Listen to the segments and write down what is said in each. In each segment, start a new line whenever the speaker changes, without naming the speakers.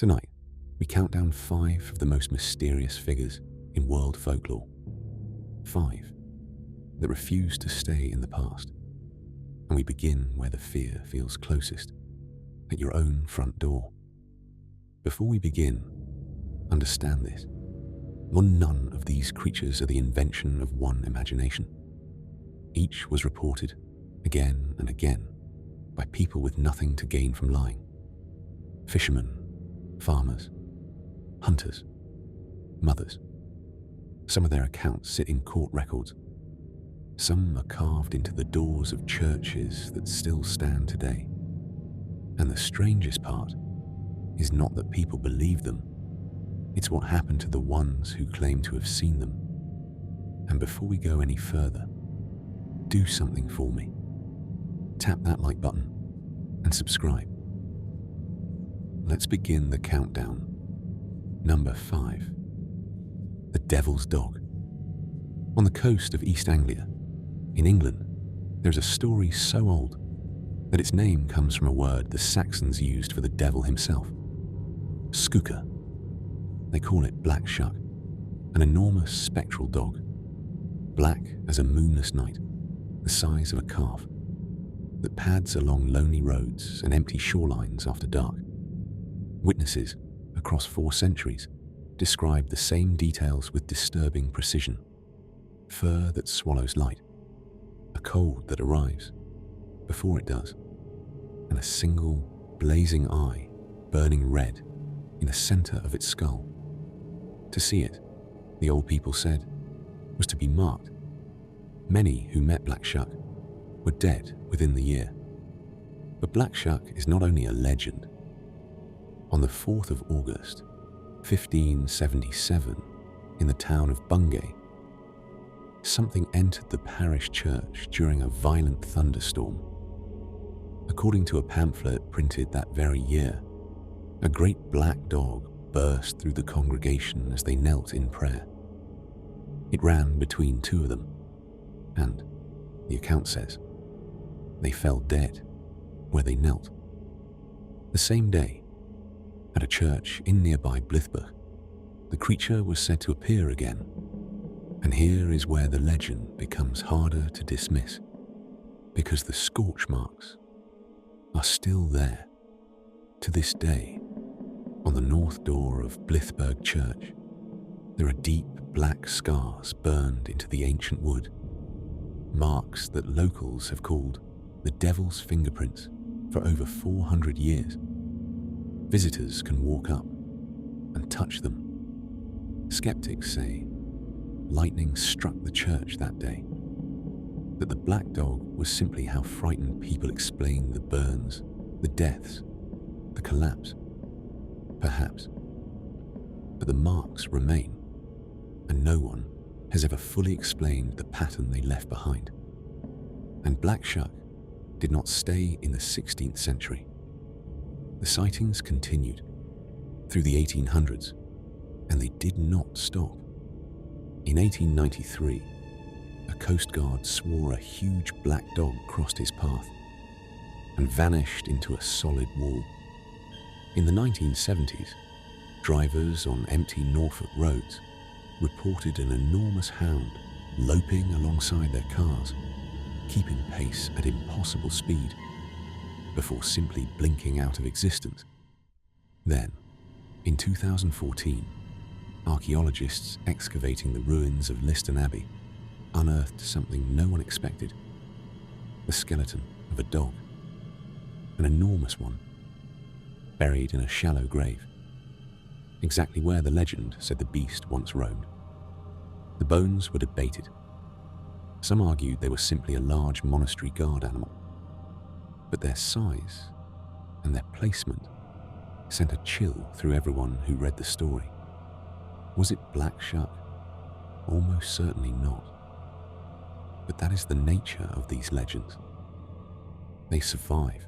Tonight, we count down 5 of the most mysterious figures in world folklore. 5 that refuse to stay in the past. And we begin where the fear feels closest, at your own front door. Before we begin, understand this. None of these creatures are the invention of one imagination. Each was reported, again and again, by people with nothing to gain from lying. Fishermen, farmers, hunters, mothers. Some of their accounts sit in court records. Some are carved into the doors of churches that still stand today. And the strangest part is not that people believe them, it's what happened to the ones who claim to have seen them. And before we go any further, do something for me. Tap that like button and subscribe. Let's begin the countdown. Number 5. The Devil's Dog. On the coast of East Anglia, in England, there's a story so old that its name comes from a word the Saxons used for the devil himself. Skooka. They call it Black Shuck, an enormous spectral dog, black as a moonless night, the size of a calf, that pads along lonely roads and empty shorelines after dark. Witnesses across 4 centuries describe the same details with disturbing precision. Fur that swallows light, a cold that arrives before it does, and a single blazing eye burning red in the center of its skull. To see it, the old people said, was to be marked. Many who met Black Shuck were dead within the year. But Black Shuck is not only a legend. On the 4th of August, 1577, in the town of Bungay, something entered the parish church during a violent thunderstorm. According to a pamphlet printed that very year, a great black dog burst through the congregation as they knelt in prayer. It ran between 2 of them, and, the account says, they fell dead where they knelt. The same day, at a church in nearby Blithburgh, the creature was said to appear again, and here is where the legend becomes harder to dismiss, because the scorch marks are still there to this day. On the north door of Blithburgh Church, there are deep black scars burned into the ancient wood, marks that locals have called the Devil's Fingerprints for over 400 years. Visitors can walk up and touch them. Skeptics say lightning struck the church that day, that the black dog was simply how frightened people explain the burns, the deaths, the collapse. Perhaps. But the marks remain, and no one has ever fully explained the pattern they left behind. And Black Shuck did not stay in the 16th century. The sightings continued through the 1800s, and they did not stop. In 1893, a Coast Guard swore a huge black dog crossed his path and vanished into a solid wall. In the 1970s, drivers on empty Norfolk roads reported an enormous hound loping alongside their cars, keeping pace at impossible speed, before simply blinking out of existence. Then, in 2014, archaeologists excavating the ruins of Liston Abbey unearthed something no one expected: the skeleton of a dog, an enormous one, buried in a shallow grave, exactly where the legend said the beast once roamed. The bones were debated. Some argued they were simply a large monastery guard animal, but their size and their placement sent a chill through everyone who read the story. Was it Black Shuck? Almost certainly not. But that is the nature of these legends. They survive,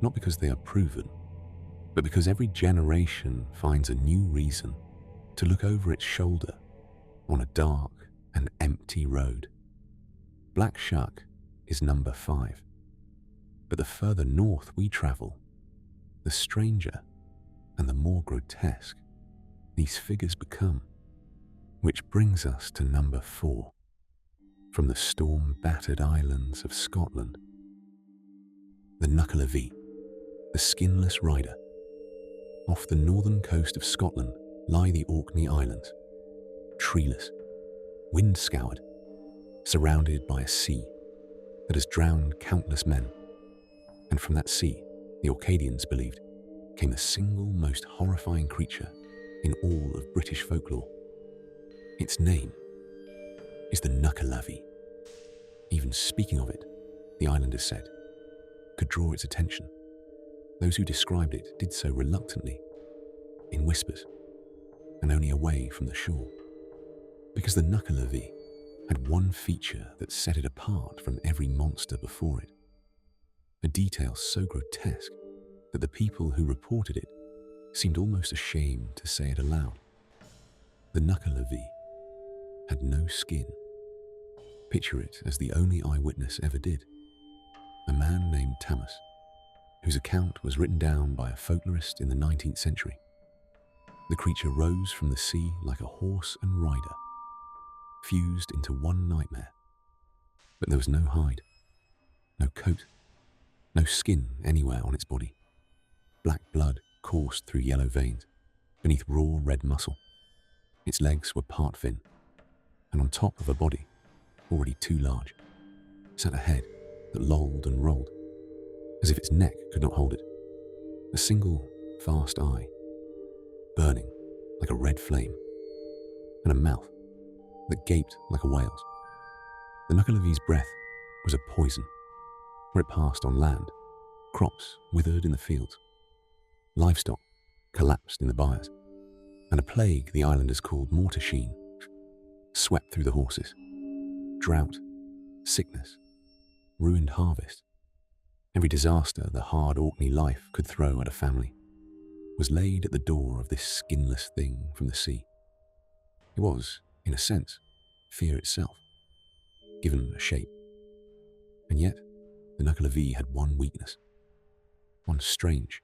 not because they are proven, but because every generation finds a new reason to look over its shoulder on a dark and empty road. Black Shuck is number 5, but the further north we travel, the stranger and the more grotesque these figures become. Which brings us to number 4, from the storm-battered islands of Scotland. The Nuckelavee, the Skinless rider. Off the northern coast of Scotland lie the Orkney Islands, treeless, wind-scoured, surrounded by a sea that has drowned countless men. And from that sea, the Orcadians believed, came the single most horrifying creature in all of British folklore. Its name is the Nuckelavee. Even speaking of it, the islanders said, could draw its attention. Those who described it did so reluctantly, in whispers, and only away from the shore. Because the Nuckelavee had one feature that set it apart from every monster before it. A detail so grotesque that the people who reported it seemed almost ashamed to say it aloud. The Nuckelavee had no skin. Picture it as the only eyewitness ever did. A man named Thomas, whose account was written down by a folklorist in the 19th century. The creature rose from the sea like a horse and rider, fused into one nightmare. But there was no hide, no coat, no skin anywhere on its body. Black blood coursed through yellow veins, beneath raw red muscle. Its legs were part fin, and on top of a body, already too large, sat a head that lolled and rolled, as if its neck could not hold it. A single, vast eye, burning like a red flame, and a mouth that gaped like a whale's. The Nuckelavee's breath was a poison. Where it passed on land, crops withered in the fields, livestock collapsed in the byres, and a plague the islanders called mortasheen swept through the horses. Drought, sickness, ruined harvest. Every disaster the hard Orkney life could throw at a family was laid at the door of this skinless thing from the sea. It was, in a sense, fear itself, given a shape. And yet, the Nuckelavee had one weakness, one strange,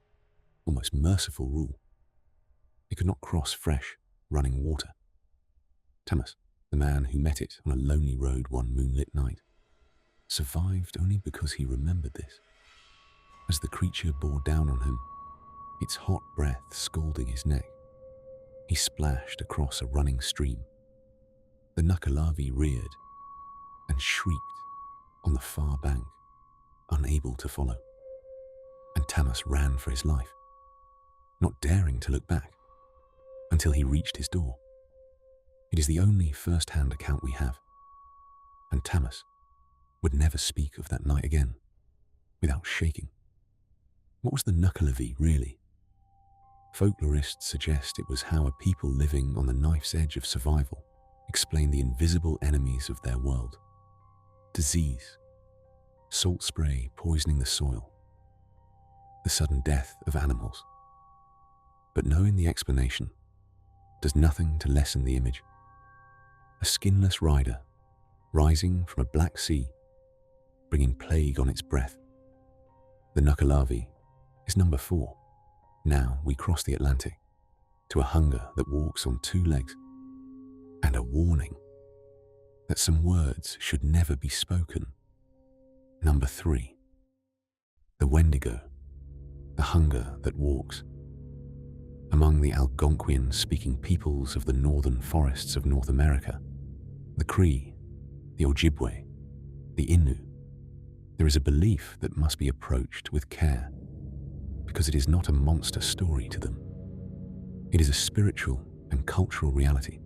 almost merciful rule. It could not cross fresh, running water. Thomas, the man who met it on a lonely road one moonlit night, survived only because he remembered this. As the creature bore down on him, its hot breath scalding his neck, he splashed across a running stream. The Nuckelavee reared and shrieked on the far bank, unable to follow. And Thomas ran for his life, not daring to look back, until he reached his door. It is the only first-hand account we have, and Thomas would never speak of that night again without shaking. What was the Nuckelavee really? Folklorists suggest it was how a people living on the knife's edge of survival explain the invisible enemies of their world. Disease, salt spray poisoning the soil, the sudden death of animals. But knowing the explanation does nothing to lessen the image. A skinless rider rising from a black sea, bringing plague on its breath. The Nuckelavee is number 4. Now we cross the Atlantic to a hunger that walks on 2 legs, and a warning that some words should never be spoken. Number 3. The Wendigo, the hunger that walks. Among the Algonquian-speaking peoples of the northern forests of North America, the Cree, the Ojibwe, the Innu, there is a belief that must be approached with care, because it is not a monster story to them. It is a spiritual and cultural reality,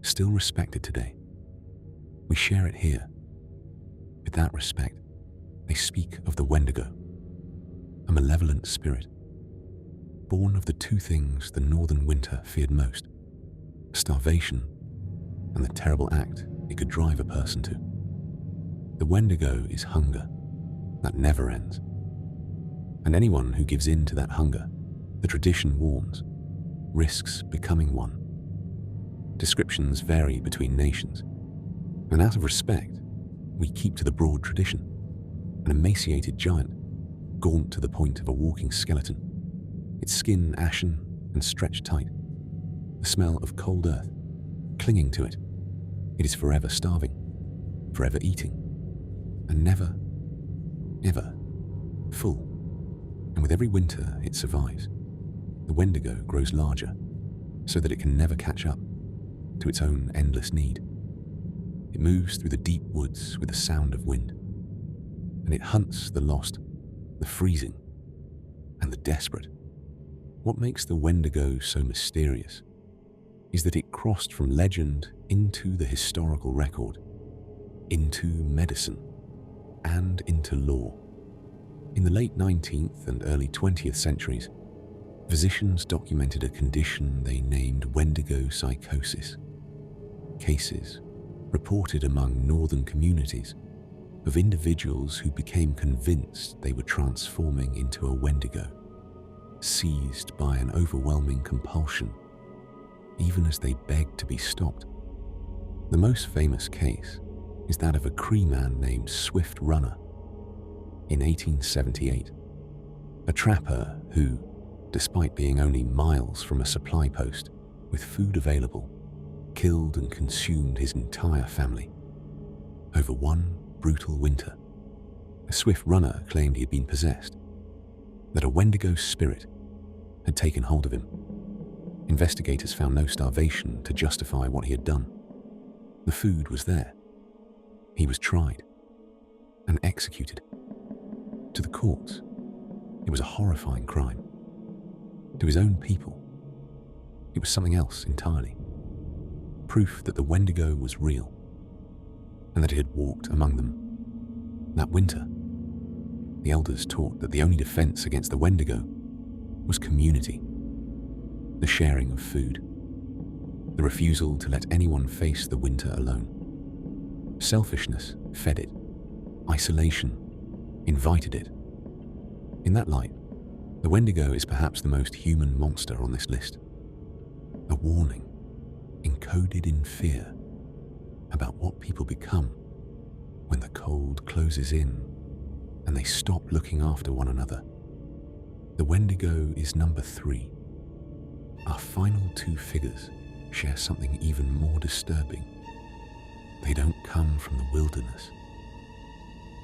still respected today. We share it here. With that respect, they speak of the Wendigo, a malevolent spirit, born of the 2 things the northern winter feared most: starvation and the terrible act it could drive a person to. The Wendigo is hunger that never ends. And anyone who gives in to that hunger, the tradition warns, risks becoming one. Descriptions vary between nations, and out of respect, we keep to the broad tradition: an emaciated giant, gaunt to the point of a walking skeleton, its skin ashen and stretched tight. The smell of cold earth clinging to it. It is forever starving, forever eating, and never, ever full. And with every winter it survives, the Wendigo grows larger so that it can never catch up to its own endless need. It moves through the deep woods with the sound of wind, and it hunts the lost, the freezing, and the desperate. What makes the Wendigo so mysterious is that it crossed from legend into the historical record, into medicine, and into law. In the late 19th and early 20th centuries, physicians documented a condition they named Wendigo psychosis. Cases reported among northern communities of individuals who became convinced they were transforming into a Wendigo, seized by an overwhelming compulsion, even as they begged to be stopped. The most famous case is that of a Cree man named Swift Runner. In 1878, a trapper who, despite being only miles from a supply post with food available, killed and consumed his entire family over one brutal winter. A Swift Runner claimed he had been possessed, that a Wendigo spirit had taken hold of him. Investigators found no starvation to justify what he had done. The food was there. He was tried and executed. To the courts, it was a horrifying crime. To his own people, it was something else entirely. Proof that the Wendigo was real and that it had walked among them. That winter, the elders taught that the only defense against the Wendigo was community, the sharing of food, the refusal to let anyone face the winter alone. Selfishness fed it, isolation invited it. In that light, the Wendigo is perhaps the most human monster on this list. A warning, encoded in fear, about what people become when the cold closes in and they stop looking after one another. The Wendigo is number 3. Our final 2 figures share something even more disturbing. They don't come from the wilderness.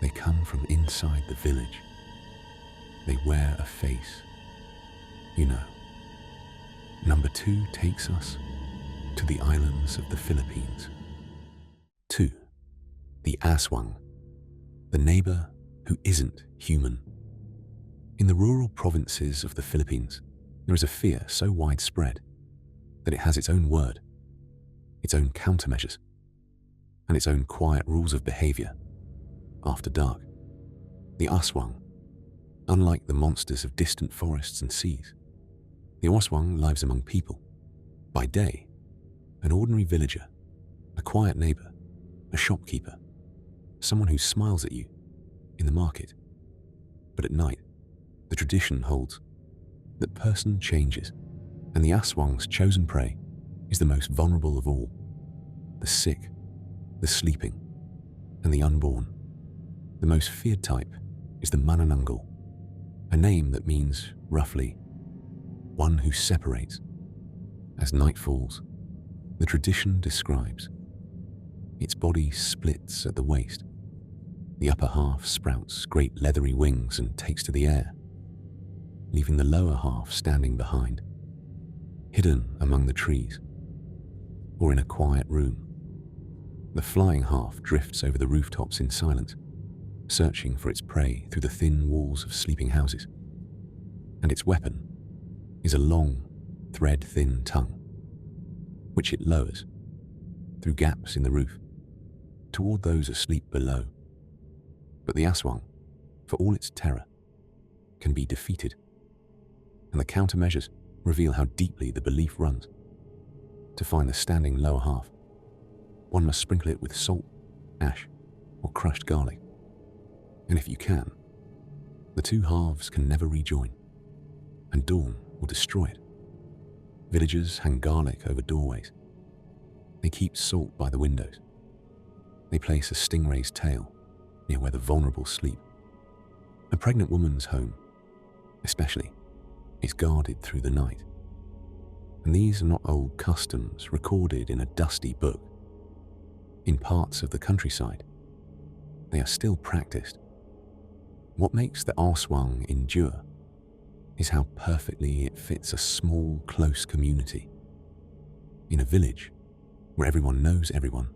They come from inside the village. They wear a face. You know. Number 2 takes us to the islands of the Philippines. 2. The Aswang, the neighbor who isn't human. In the rural provinces of the Philippines, there is a fear so widespread that it has its own word, its own countermeasures, and its own quiet rules of behavior after dark. The Aswang, unlike the monsters of distant forests and seas, the Aswang lives among people. By day, an ordinary villager, a quiet neighbor, a shopkeeper, someone who smiles at you in the market. But at night, the tradition holds that person changes, and the Aswang's chosen prey is the most vulnerable of all: the sick, the sleeping, and the unborn. The most feared type is the Manananggal, a name that means, roughly, one who separates. As night falls, the tradition describes its body splits at the waist. The upper half sprouts great leathery wings and takes to the air, leaving the lower half standing behind, hidden among the trees or in a quiet room. The flying half drifts over the rooftops in silence, searching for its prey through the thin walls of sleeping houses. And its weapon is a long, thread-thin tongue, which it lowers through gaps in the roof toward those asleep below. But the Aswang, for all its terror, can be defeated, and the countermeasures reveal how deeply the belief runs. To find the standing lower half, one must sprinkle it with salt, ash, or crushed garlic. And if you can, the 2 halves can never rejoin, and dawn will destroy it. Villagers hang garlic over doorways. They keep salt by the windows. They place a stingray's tail near where the vulnerable sleep. A pregnant woman's home, especially, is guarded through the night. And these are not old customs recorded in a dusty book. In parts of the countryside, they are still practiced. What makes the Aswang endure is how perfectly it fits a small, close community. In a village where everyone knows everyone,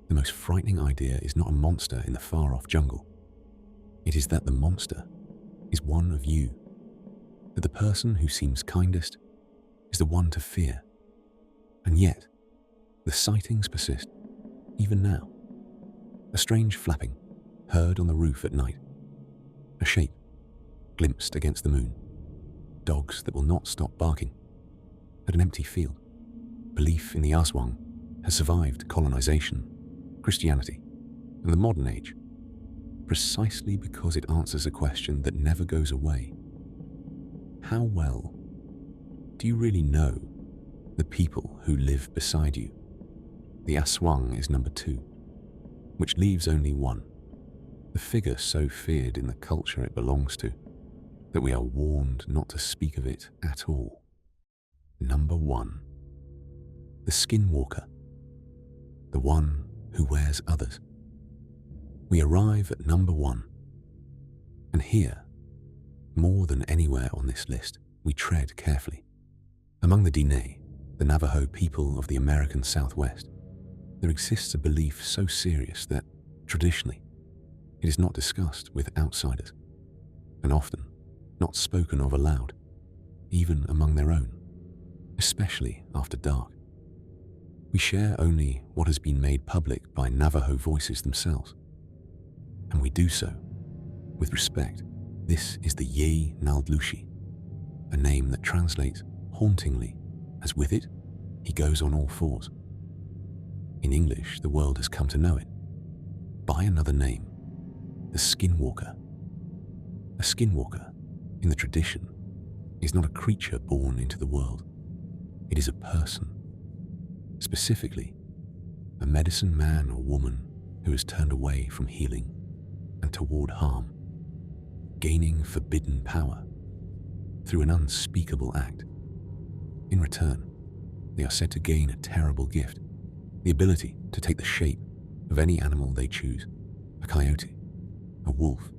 the most frightening idea is not a monster in the far-off jungle. It is that the monster is one of you, that the person who seems kindest is the one to fear. And yet, the sightings persist, even now. A strange flapping, heard on the roof at night. A shape, glimpsed against the moon. Dogs that will not stop barking. At an empty field, belief in the Aswang has survived colonization, Christianity, and the modern age, precisely because it answers a question that never goes away. How well do you really know the people who live beside you? The Aswang is number 2, which leaves only one, the figure so feared in the culture it belongs to, that we are warned not to speak of it at all. Number 1, the Skinwalker, the one who wears others. We arrive at number 1, and here, more than anywhere on this list, we tread carefully. Among the Diné, the Navajo people of the American Southwest, there exists a belief so serious that, traditionally, it is not discussed with outsiders, and often not spoken of aloud, even among their own, especially after dark. We share only what has been made public by Navajo voices themselves, and we do so with respect. This is the Ye Naldlushi, a name that translates hauntingly as with it, he goes on all fours. In English, the world has come to know it by another name, the Skinwalker. A Skinwalker, in the tradition, is not a creature born into the world. It is a person, specifically a medicine man or woman who has turned away from healing and toward harm, gaining forbidden power through an unspeakable act. In return, they are said to gain a terrible gift, the ability to take the shape of any animal they choose, a coyote, a wolf,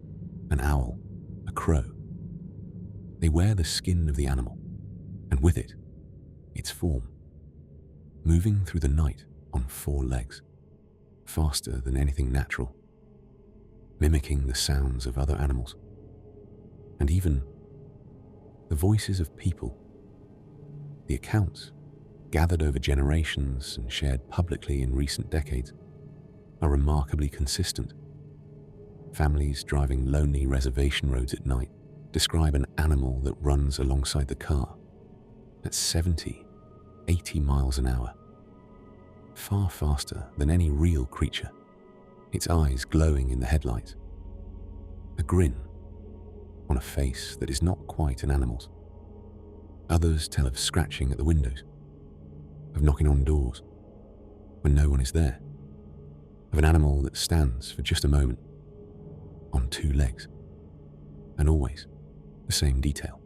an owl, a crow. They wear the skin of the animal, and with it, its form, moving through the night on 4 legs, faster than anything natural, mimicking the sounds of other animals, and even the voices of people. The accounts, gathered over generations and shared publicly in recent decades, are remarkably consistent. Families driving lonely reservation roads at night describe an animal that runs alongside the car at 70, 80 miles an hour, far faster than any real creature, its eyes glowing in the headlights, a grin on a face that is not quite an animal's. Others tell of scratching at the windows, of knocking on doors when no one is there, of an animal that stands for just a moment on 2 legs, and always the same detail,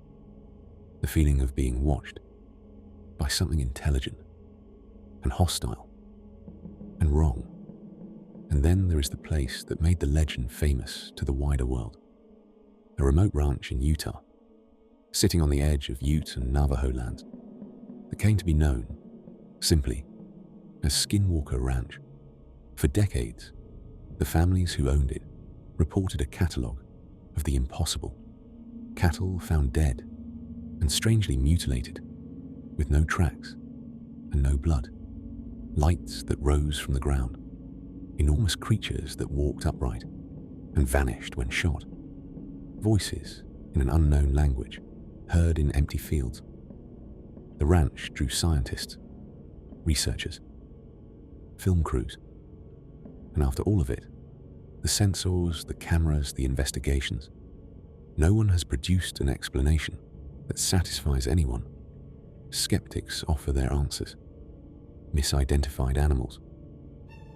the feeling of being watched by something intelligent and hostile and wrong. And then there is the place that made the legend famous to the wider world, a remote ranch in Utah, sitting on the edge of Ute and Navajo lands, that came to be known simply as Skinwalker Ranch. For decades, the families who owned it reported a catalogue of the impossible, cattle found dead and strangely mutilated, with no tracks and no blood, lights that rose from the ground, enormous creatures that walked upright and vanished when shot, voices in an unknown language heard in empty fields. The ranch drew scientists, researchers, film crews, and after all of it, the sensors, the cameras, the investigations, no one has produced an explanation that satisfies anyone. Skeptics offer their answers: misidentified animals,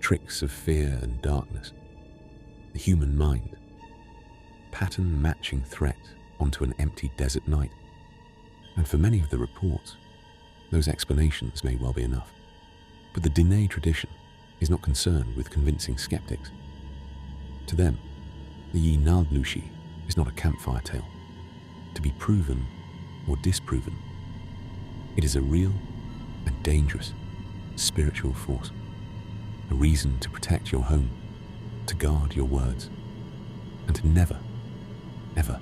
tricks of fear and darkness, the human mind, pattern-matching threat onto an empty desert night. And for many of the reports, Those explanations may well be enough, but the Diné tradition is not concerned with convincing skeptics. To them, the Yi Naldlushi is not a campfire tale, to be proven or disproven. It is a real and dangerous spiritual force, a reason to protect your home, to guard your words, and to never, ever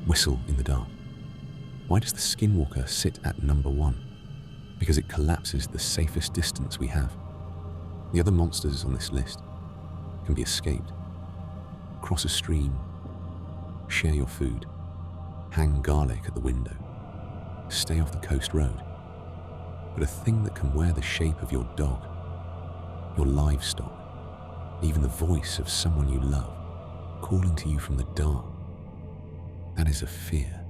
whistle in the dark. Why does the Skinwalker sit at number 1? Because it collapses the safest distance we have. The other monsters on this list can be escaped. Cross a stream, share your food, hang garlic at the window, stay off the coast road. But a thing that can wear the shape of your dog, your livestock, even the voice of someone you love, calling to you from the dark, that is a fear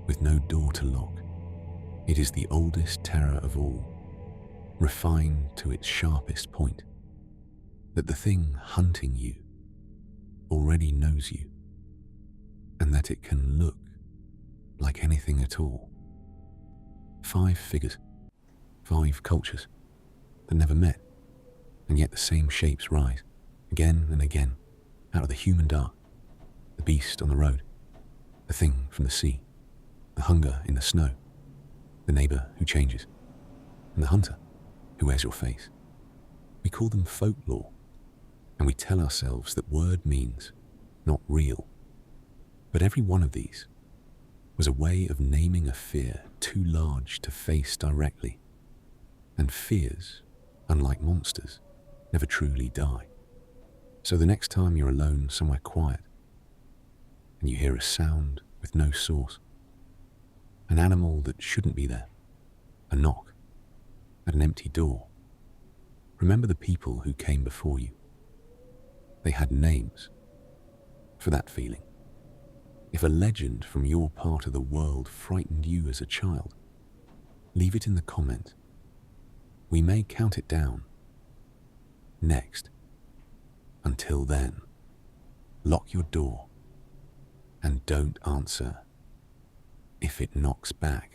with no door to lock. It is the oldest terror of all, refined to its sharpest point, that the thing hunting you already knows you, and that it can look like anything at all. 5 figures, 5 cultures that never met, and yet the same shapes rise again and again out of the human dark. The beast on the road, the thing from the sea, the hunger in the snow, the neighbor who changes, and the hunter who wears your face. We call them folklore, and we tell ourselves that word means not real. But every one of these was a way of naming a fear too large to face directly. And fears, unlike monsters, never truly die. So the next time you're alone somewhere quiet, and you hear a sound with no source, an animal that shouldn't be there, a knock at an empty door, remember the people who came before you. They had names for that feeling. If a legend from your part of the world frightened you as a child, leave it in the comment. We may count it down next. Until then, lock your door and don't answer if it knocks back.